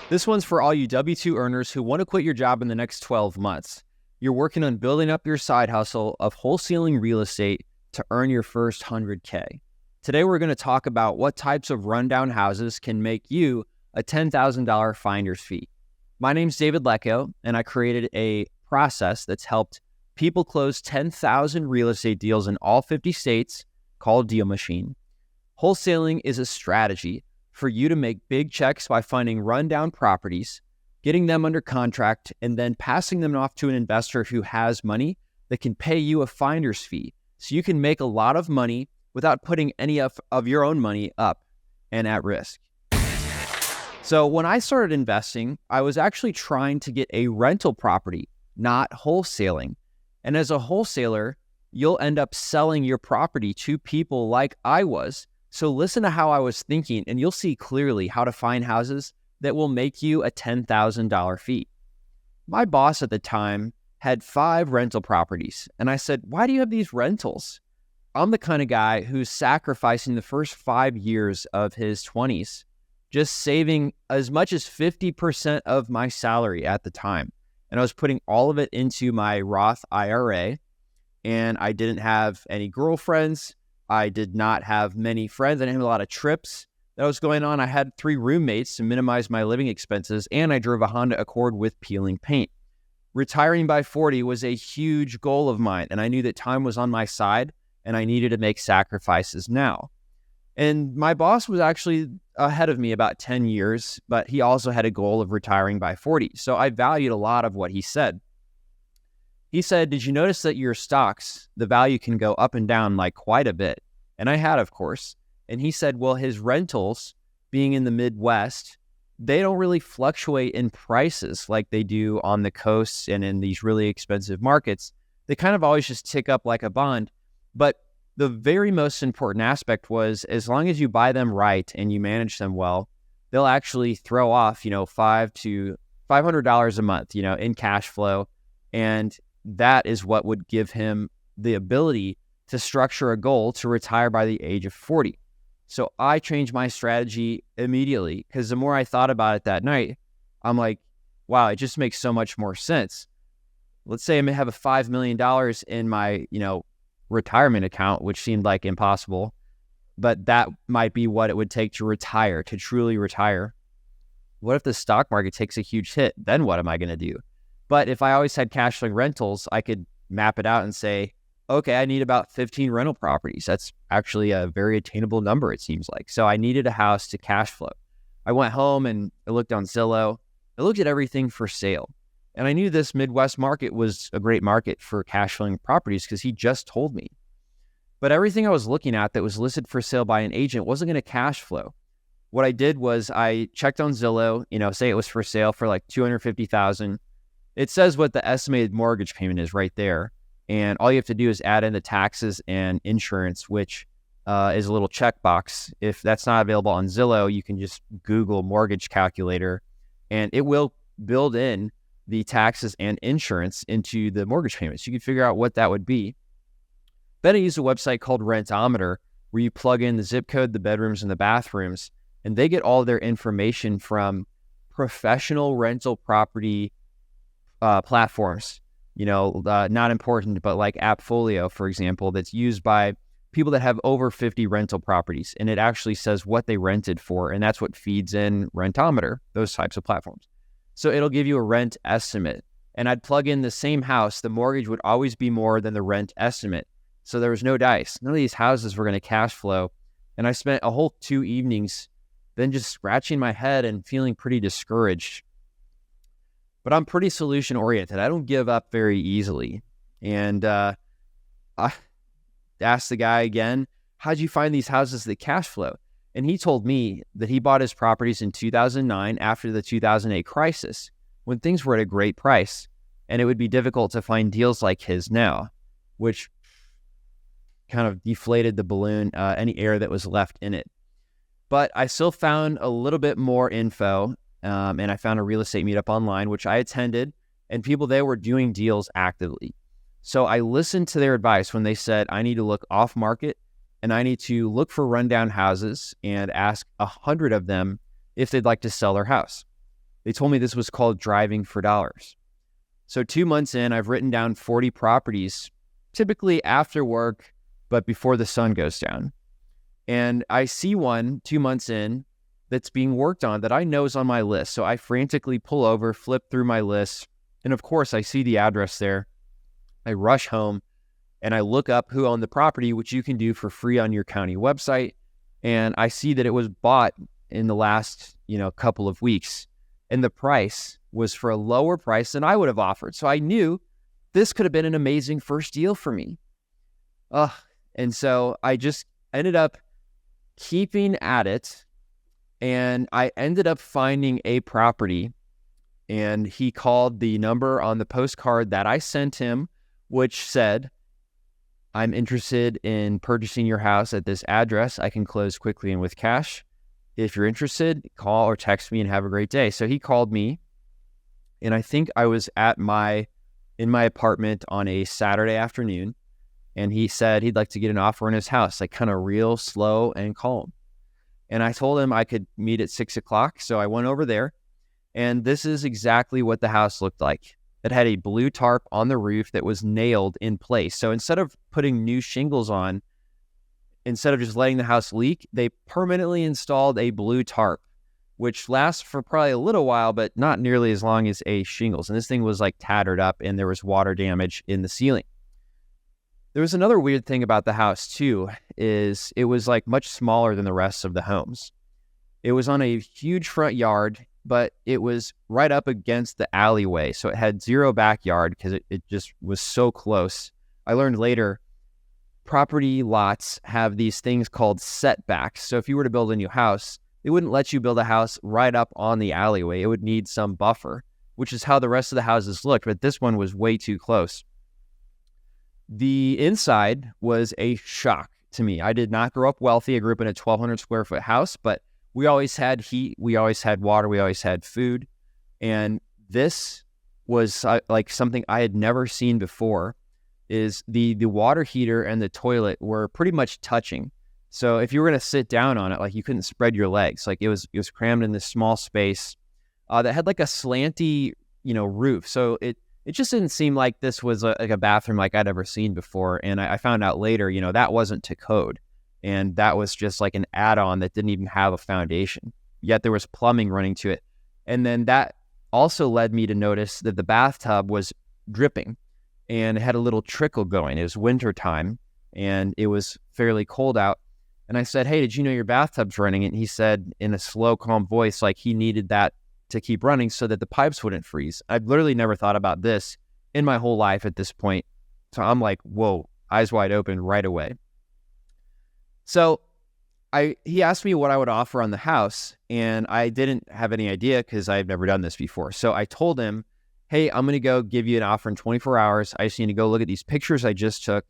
This one's for all you W-2 earners who want to quit your job in the next 12 months. You're working on building up your side hustle of wholesaling real estate to earn your first 100K. Today, we're going to talk about what types of rundown houses can make you a $10,000 finder's fee. My name's David Lecko, and I created a process that's helped people close 10,000 real estate deals in all 50 states called DealMachine. Wholesaling is a strategy for you to make big checks by finding rundown properties, getting them under contract, and then passing them off to an investor who has money that can pay you a finder's fee. So you can make a lot of money without putting any of your own money up and at risk. So when I started investing, I was actually trying to get a rental property, not wholesaling. And as a wholesaler, you'll end up selling your property to people like I was. So listen to how I was thinking, and you'll see clearly how to find houses that will make you a $10,000 fee. My boss at the time had 5 rental properties, and I said, "Why do you have these rentals?" I'm the kind of guy who's sacrificing the first 5 years of his 20s, just saving as much as 50% of my salary at the time. And I was putting all of it into my Roth IRA, and I didn't have any girlfriends. I did not have many friends. I didn't have a lot of trips that was going on. I had 3 roommates to minimize my living expenses, and I drove a Honda Accord with peeling paint. Retiring by 40 was a huge goal of mine, and I knew that time was on my side, and I needed to make sacrifices now. And my boss was actually ahead of me about 10 years, but he also had a goal of retiring by 40. So I valued a lot of what he said. He said, "Did you notice that your stocks, the value can go up and down like quite a bit?" And I had, of course. And he said, well, his rentals, being in the Midwest, they don't really fluctuate in prices like they do on the coasts and in these really expensive markets. They kind of always just tick up like a bond. But the very most important aspect was, as long as you buy them right and you manage them well, they'll actually throw off, $500 to $500 a month, in cash flow. And that is what would give him the ability to structure a goal to retire by the age of 40. So I changed my strategy immediately, because the more I thought about it that night, I'm like, wow, it just makes so much more sense. Let's say I may have a $5 million in my, retirement account, which seemed like impossible, but that might be what it would take to retire, to truly retire. What if the stock market takes a huge hit? Then what am I going to do? But if I always had cash flowing rentals, I could map it out and say, okay, I need about 15 rental properties. That's actually a very attainable number, it seems like. So I needed a house to cash flow. I went home and I looked on Zillow. I looked at everything for sale. And I knew this Midwest market was a great market for cash flowing properties because he just told me. But everything I was looking at that was listed for sale by an agent wasn't going to cash flow. What I did was I checked on Zillow, say it was for sale for like $250,000. It says what the estimated mortgage payment is right there. And all you have to do is add in the taxes and insurance, which is a little checkbox. If that's not available on Zillow, you can just Google mortgage calculator, and it will build in the taxes and insurance into the mortgage payments. You can figure out what that would be. Then I use a website called Rentometer, where you plug in the zip code, the bedrooms, and the bathrooms, and they get all their information from professional rental property platforms. Not important, but like Appfolio, for example, that's used by people that have over 50 rental properties, and it actually says what they rented for, and that's what feeds in Rentometer, those types of platforms. So it'll give you a rent estimate, and I'd plug in the same house. The mortgage would always be more than the rent estimate. So there was no dice. None of these houses were going to cash flow. And I spent a whole 2 evenings then just scratching my head and feeling pretty discouraged. But I'm pretty solution oriented. I don't give up very easily. And I asked the guy again, how'd you find these houses that cash flow? And he told me that he bought his properties in 2009 after the 2008 crisis, when things were at a great price, and it would be difficult to find deals like his now, which kind of deflated the balloon, any air that was left in it. But I still found a little bit more info, and I found a real estate meetup online, which I attended, and people there were doing deals actively. So I listened to their advice when they said, I need to look off market, and I need to look for rundown houses and ask 100 of them if they'd like to sell their house. They told me this was called driving for dollars. So 2 months in, I've written down 40 properties, typically after work, but before the sun goes down. And I see one 2 months in that's being worked on that I know is on my list. So I frantically pull over, flip through my list. And of course, I see the address there. I rush home and I look up who owned the property, which you can do for free on your county website. And I see that it was bought in the last, couple of weeks. And the price was for a lower price than I would have offered. So I knew this could have been an amazing first deal for me. And so I just ended up keeping at it. And I ended up finding a property, and he called the number on the postcard that I sent him, which said, "I'm interested in purchasing your house at this address. I can close quickly and with cash. If you're interested, call or text me and have a great day." So he called me, and I think I was in my apartment on a Saturday afternoon, and he said he'd like to get an offer on his house, like kind of real slow and calm. And I told him I could meet at 6:00. So I went over there, and this is exactly what the house looked like. It had a blue tarp on the roof that was nailed in place. So instead of putting new shingles on, instead of just letting the house leak, they permanently installed a blue tarp, which lasts for probably a little while, but not nearly as long as a shingles. And this thing was like tattered up, and there was water damage in the ceiling. There was another weird thing about the house too, is it was like much smaller than the rest of the homes. It was on a huge front yard, but it was right up against the alleyway. So it had zero backyard because it just was so close. I learned later, property lots have these things called setbacks. So if you were to build a new house, they wouldn't let you build a house right up on the alleyway. It would need some buffer, which is how the rest of the houses looked. But this one was way too close. The inside was a shock to me. I did not grow up wealthy. I grew up in a 1,200 square foot house, but we always had heat. We always had water. We always had food. And this was like something I had never seen before. Is the water heater and the toilet were pretty much touching. So if you were going to sit down on it, like you couldn't spread your legs. Like it was crammed in this small space that had like a slanty, roof. So it just didn't seem like this was like a bathroom like I'd ever seen before. And I found out later, that wasn't to code. And that was just like an add-on that didn't even have a foundation. Yet there was plumbing running to it. And then that also led me to notice that the bathtub was dripping and it had a little trickle going. It was winter time and it was fairly cold out. And I said, "Hey, did you know your bathtub's running?" And he said in a slow, calm voice, like he needed that to keep running so that the pipes wouldn't freeze. I've literally never thought about this in my whole life at this point. So I'm like, whoa, eyes wide open right away. So he asked me what I would offer on the house, and I didn't have any idea because I've never done this before. So I told him, "Hey, I'm going to go give you an offer in 24 hours. I just need to go look at these pictures I just took,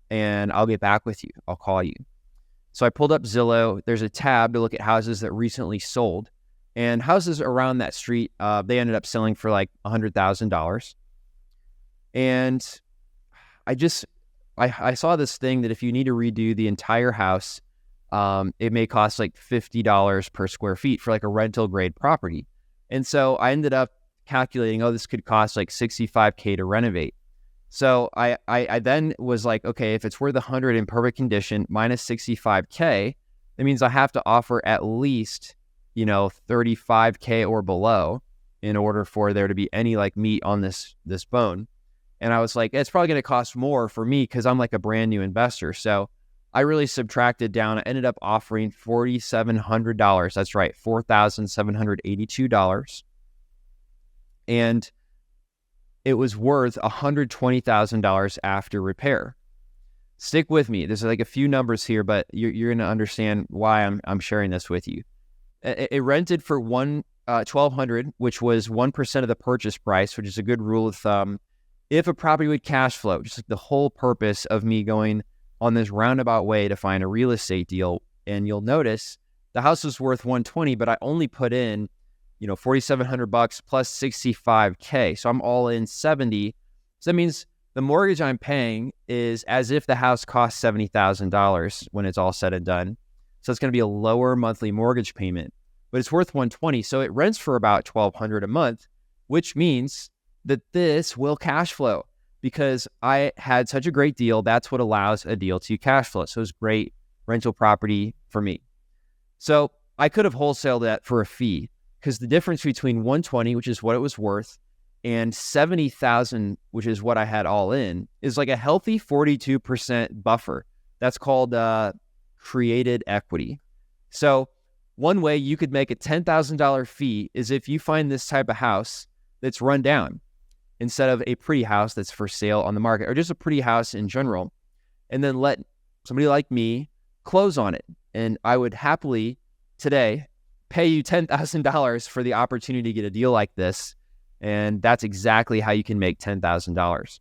and I'll get back with you. I'll call you." So I pulled up Zillow. There's a tab to look at houses that recently sold. And houses around that street, they ended up selling for like $100,000. And I saw this thing that if you need to redo the entire house, it may cost like $50 per square feet for like a rental grade property. And so I ended up calculating, this could cost like $65K to renovate. So I then was like, okay, if it's worth 100 in perfect condition minus $65K, that means I have to offer at least $35K or below in order for there to be any like meat on this bone. And I was like, it's probably going to cost more for me because I'm like a brand new investor. So I really subtracted down. I ended up offering $4,700. That's right, $4,782. And it was worth $120,000 after repair. Stick with me. There's like a few numbers here, but you're going to understand why I'm sharing this with you. It rented for $1,200, which was 1% of the purchase price, which is a good rule of thumb. If a property would cash flow, just like the whole purpose of me going on this roundabout way to find a real estate deal. And you'll notice the house was worth $120, but I only put in, $4,700 plus $65K. So I'm all in $70. So that means the mortgage I'm paying is as if the house cost $70,000 when it's all said and done. So it's going to be a lower monthly mortgage payment. but it's worth 120. So it rents for about 1,200 a month, which means that this will cash flow because I had such a great deal. That's what allows a deal to cash flow. So it's great rental property for me. So I could have wholesaled that for a fee because the difference between 120, which is what it was worth, and 70,000, which is what I had all in, is like a healthy 42% buffer. That's called created equity. So one way you could make a $10,000 fee is if you find this type of house that's run down instead of a pretty house that's for sale on the market, or just a pretty house in general, and then let somebody like me close on it. And I would happily today pay you $10,000 for the opportunity to get a deal like this. And that's exactly how you can make $10,000.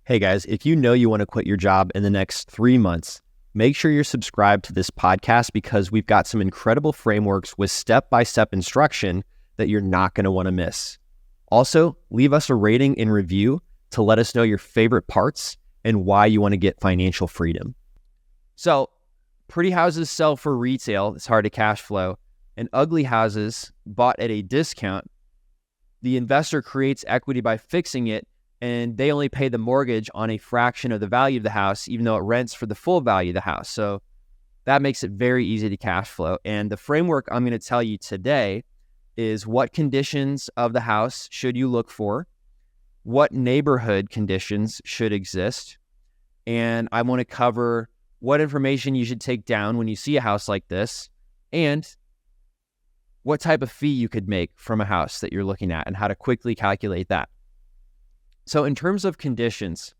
Hey guys, if you know you want to quit your job in the next 3 months, make sure you're subscribed to this podcast because we've got some incredible frameworks with step-by-step instruction that you're not going to want to miss. Also, leave us a rating and review to let us know your favorite parts and why you want to get financial freedom. So, pretty houses sell for retail. It's hard to cash flow. And ugly houses bought at a discount. The investor creates equity by fixing it, and they only pay the mortgage on a fraction of the value of the house, even though it rents for the full value of the house. So that makes it very easy to cash flow. And the framework I'm going to tell you today is what conditions of the house should you look for, what neighborhood conditions should exist, and I want to cover what information you should take down when you see a house like this, and what type of fee you could make from a house that you're looking at and how to quickly calculate that. So in terms of conditions,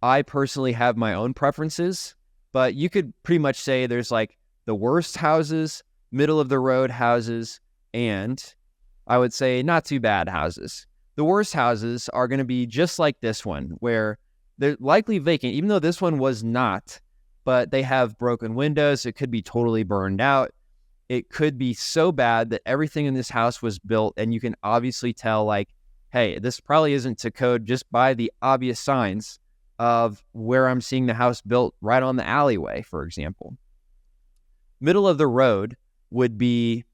I personally have my own preferences, but you could pretty much say there's like the worst houses, middle of the road houses, and I would say not too bad houses. The worst houses are going to be just like this one, where they're likely vacant, even though this one was not, but they have broken windows. It could be totally burned out. It could be so bad that everything in this house was built, and you can obviously tell, like, hey, this probably isn't to code just by the obvious signs of where I'm seeing the house built right on the alleyway, for example. Middle of the road would be,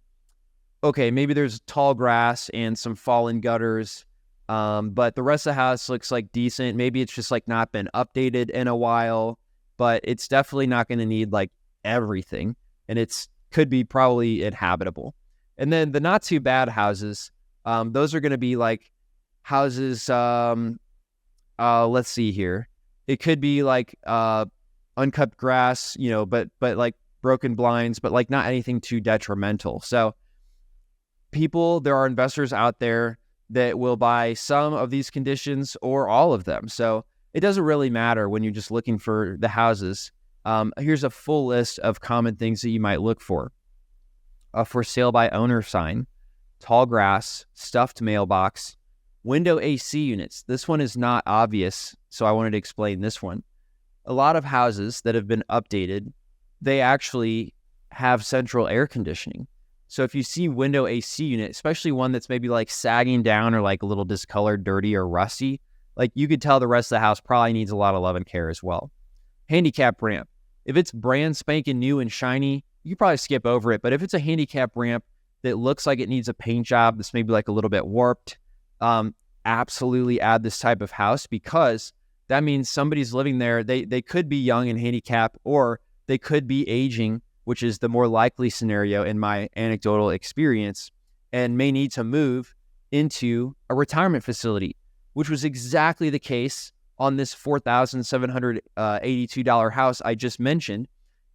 okay, maybe there's tall grass and some fallen gutters, but the rest of the house looks like decent. Maybe it's just like not been updated in a while, but it's definitely not going to need like everything, and it's could be probably inhabitable. And then the not too bad houses, those are going to be like houses, let's see here. It could be like uncut grass, but like broken blinds, but like not anything too detrimental. So there are investors out there that will buy some of these conditions or all of them. So it doesn't really matter when you're just looking for the houses. Here's a full list of common things that you might look for. A for sale by owner sign, tall grass, stuffed mailbox, window AC units. This one is not obvious, so I wanted to explain this one. A lot of houses that have been updated, they actually have central air conditioning. So if you see window AC unit, especially one that's maybe like sagging down or like a little discolored, dirty, or rusty, like you could tell the rest of the house probably needs a lot of love and care as well. Handicap ramp. If it's brand spanking new and shiny, you could probably skip over it. But if it's a handicap ramp that looks like it needs a paint job that's maybe like a little bit warped, absolutely add this type of house, because that means somebody's living there. They could be young and handicapped, or they could be aging, which is the more likely scenario in my anecdotal experience, and may need to move into a retirement facility, which was exactly the case on this $4,782 house I just mentioned.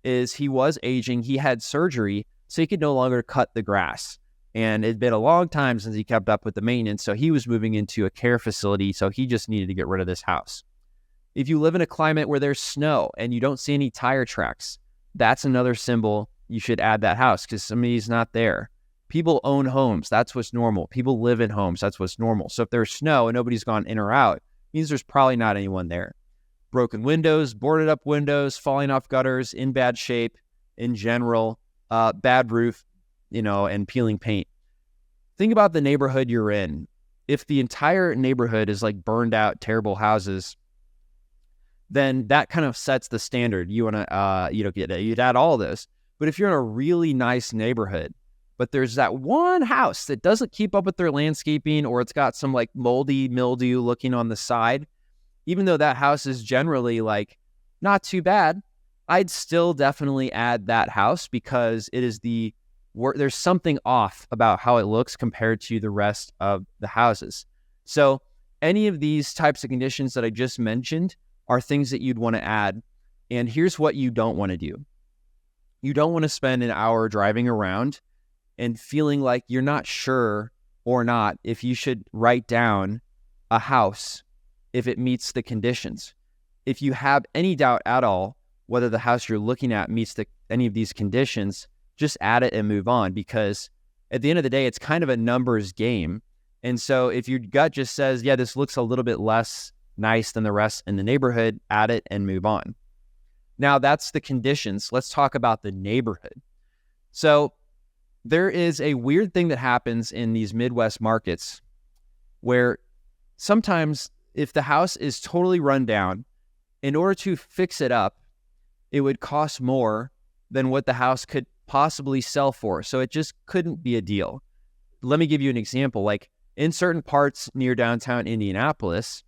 Is he was aging, he had surgery, so he could no longer cut the grass. And it'd been a long time since he kept up with the maintenance, so he was moving into a care facility, so he just needed to get rid of this house. If you live in a climate where there's snow and you don't see any tire tracks, that's another symbol you should add that house, because somebody's not there. People own homes. That's what's normal. People live in homes. That's what's normal. So if there's snow and nobody's gone in or out, it means there's probably not anyone there. Broken windows, boarded up windows, falling off gutters, in bad shape in general, bad roof, and peeling paint. Think about the neighborhood you're in. If the entire neighborhood is like burned out, terrible houses, then that kind of sets the standard. You want to, you'd add all of this. But if you're in a really nice neighborhood, but there's that one house that doesn't keep up with their landscaping, or it's got some like moldy mildew looking on the side. Even though that house is generally like not too bad, I'd still definitely add that house because it is there's something off about how it looks compared to the rest of the houses. So any of these types of conditions that I just mentioned are things that you'd want to add. And here's what you don't want to do. You don't want to spend an hour driving around and feeling like you're not sure or not if you should write down a house if it meets the conditions. If you have any doubt at all whether the house you're looking at meets any of these conditions, just add it and move on, because at the end of the day, it's kind of a numbers game. And so if your gut just says, yeah, this looks a little bit less nice than the rest in the neighborhood, add it and move on. Now that's the conditions. Let's talk about the neighborhood. So there is a weird thing that happens in these Midwest markets where sometimes if the house is totally run down, in order to fix it up, it would cost more than what the house could possibly sell for. So it just couldn't be a deal. Let me give you an example. Like in certain parts near downtown Indianapolis,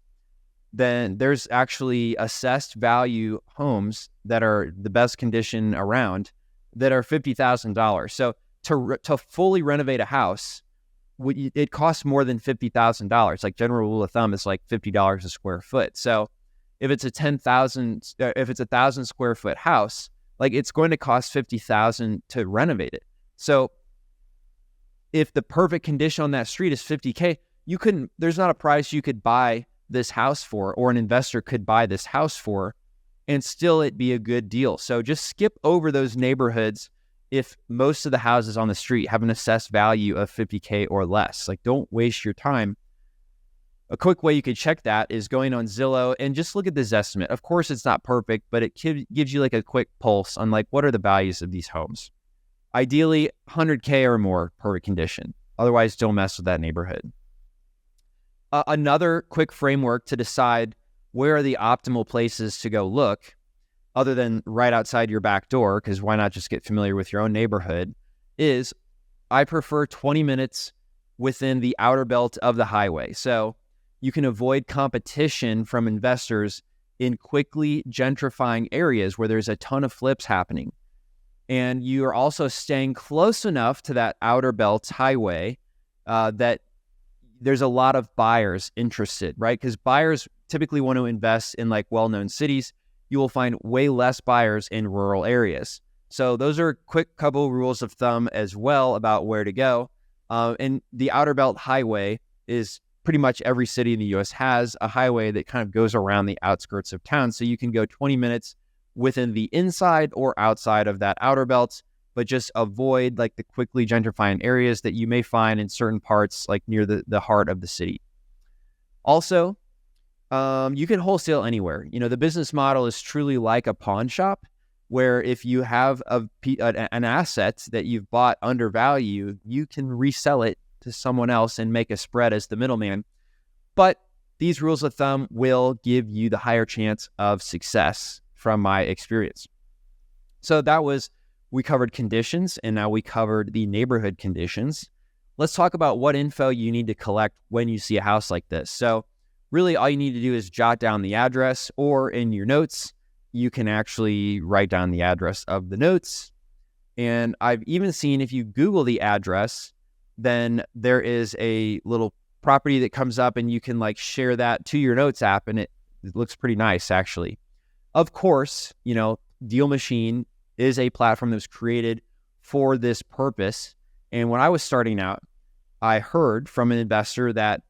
then there's actually assessed value homes that are the best condition around that are $50,000. So to fully renovate a house, it costs more than $50,000. Like general rule of thumb is like $50 a square foot. So if it's a 1,000 square foot house, like it's going to cost $50,000 to renovate it. So if the perfect condition on that street is $50K, there's not a price you could buy this house for, or an investor could buy this house for, and still it be a good deal. So just skip over those neighborhoods if most of the houses on the street have an assessed value of $50K or less. Like don't waste your time. A quick way you could check that is going on Zillow and just look at this estimate. Of course, it's not perfect, but it gives you like a quick pulse on like what are the values of these homes. Ideally, 100K or more per condition. Otherwise, don't mess with that neighborhood. Another quick framework to decide where are the optimal places to go look, other than right outside your back door, because why not just get familiar with your own neighborhood, is I prefer 20 minutes within the outer belt of the highway. So you can avoid competition from investors in quickly gentrifying areas where there's a ton of flips happening. And you are also staying close enough to that outer belt highway that there's a lot of buyers interested, right? Because buyers typically want to invest in like well-known cities. You will find way less buyers in rural areas. So those are quick couple rules of thumb as well about where to go. And the outer belt highway is pretty much every city in the US has a highway that kind of goes around the outskirts of town. So you can go 20 minutes within the inside or outside of that outer belt, but just avoid like the quickly gentrifying areas that you may find in certain parts, like near the heart of the city. Also, you can wholesale anywhere. You know, the business model is truly like a pawn shop, where if you have an asset that you've bought undervalued, you can resell it to someone else and make a spread as the middleman. But these rules of thumb will give you the higher chance of success from my experience. So we covered conditions, and now we covered the neighborhood conditions. Let's talk about what info you need to collect when you see a house like this. So really all you need to do is jot down the address, or in your notes, you can actually write down the address of the notes. And I've even seen if you Google the address, then there is a little property that comes up and you can like share that to your notes app, and it looks pretty nice actually. Of course, you know, DealMachine is a platform that was created for this purpose. And when I was starting out, I heard from an investor that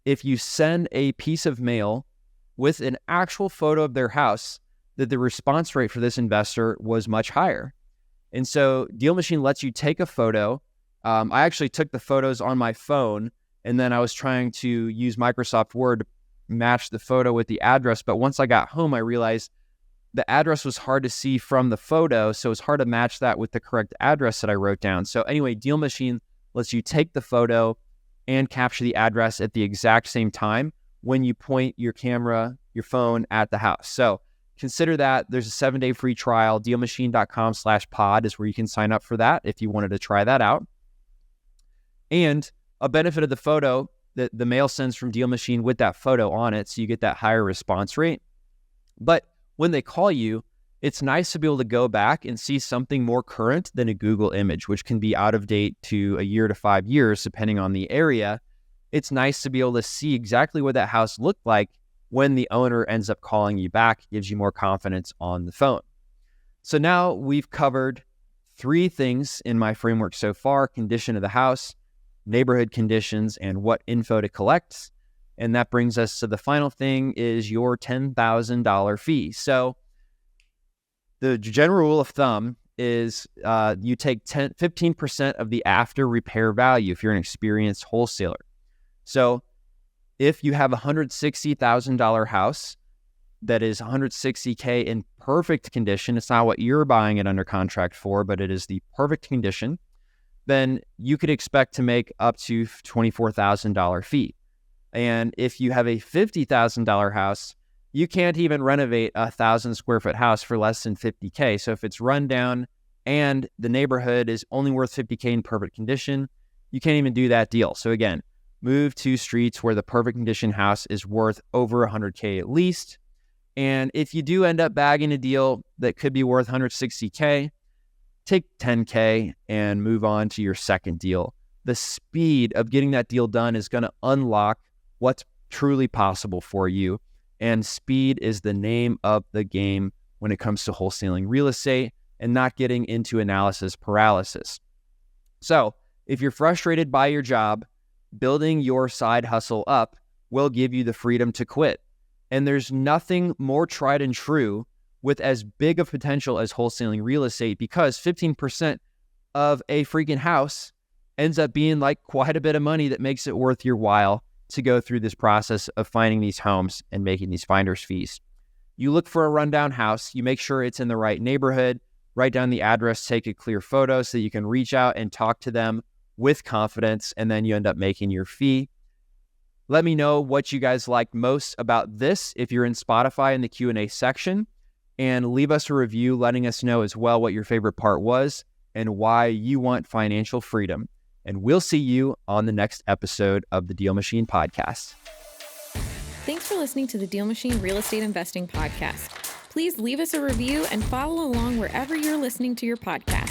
if you send a piece of mail with an actual photo of their house, that the response rate for this investor was much higher. And so DealMachine lets you take a photo. I actually took the photos on my phone, and then I was trying to use Microsoft Word to match the photo with the address. But once I got home, I realized the address was hard to see from the photo, so it's hard to match that with the correct address that I wrote down. So anyway, DealMachine lets you take the photo and capture the address at the exact same time when you point your camera, your phone at the house. So consider that. There's a 7-day free trial. DealMachine.com/pod is where you can sign up for that if you wanted to try that out. And a benefit of the photo that the mail sends from DealMachine with that photo on it, so you get that higher response rate. But when they call you, it's nice to be able to go back and see something more current than a Google image, which can be out of date to a year to 5 years, depending on the area. It's nice to be able to see exactly what that house looked like when the owner ends up calling you back. It gives you more confidence on the phone. So now we've covered 3 things in my framework so far: condition of the house, neighborhood conditions, and what info to collect. And that brings us to the final thing, is your $10,000 fee. So the general rule of thumb is you take 15% of the after repair value if you're an experienced wholesaler. So if you have a $160,000 house that is $160K in perfect condition, it's not what you're buying it under contract for, but it is the perfect condition, then you could expect to make up to $24,000 fee. And if you have a $50,000 house, you can't even renovate a 1,000 square foot house for less than $50K. So if it's run down and the neighborhood is only worth $50K in perfect condition, you can't even do that deal. So again, move to streets where the perfect condition house is worth over $100K at least. And if you do end up bagging a deal that could be worth $160K, take $10K and move on to your second deal. The speed of getting that deal done is going to unlock what's truly possible for you. And speed is the name of the game when it comes to wholesaling real estate and not getting into analysis paralysis. So if you're frustrated by your job, building your side hustle up will give you the freedom to quit. And there's nothing more tried and true with as big of potential as wholesaling real estate, because 15% of a freaking house ends up being like quite a bit of money that makes it worth your while to go through this process of finding these homes and making these finder's fees. You look for a rundown house, you make sure it's in the right neighborhood, write down the address, take a clear photo so that you can reach out and talk to them with confidence, and then you end up making your fee. Let me know what you guys like most about this if you're in Spotify in the Q&A section, and leave us a review letting us know as well what your favorite part was and why you want financial freedom. And we'll see you on the next episode of the DealMachine podcast. Thanks for listening to the DealMachine Real Estate Investing Podcast. Please leave us a review and follow along wherever you're listening to your podcast.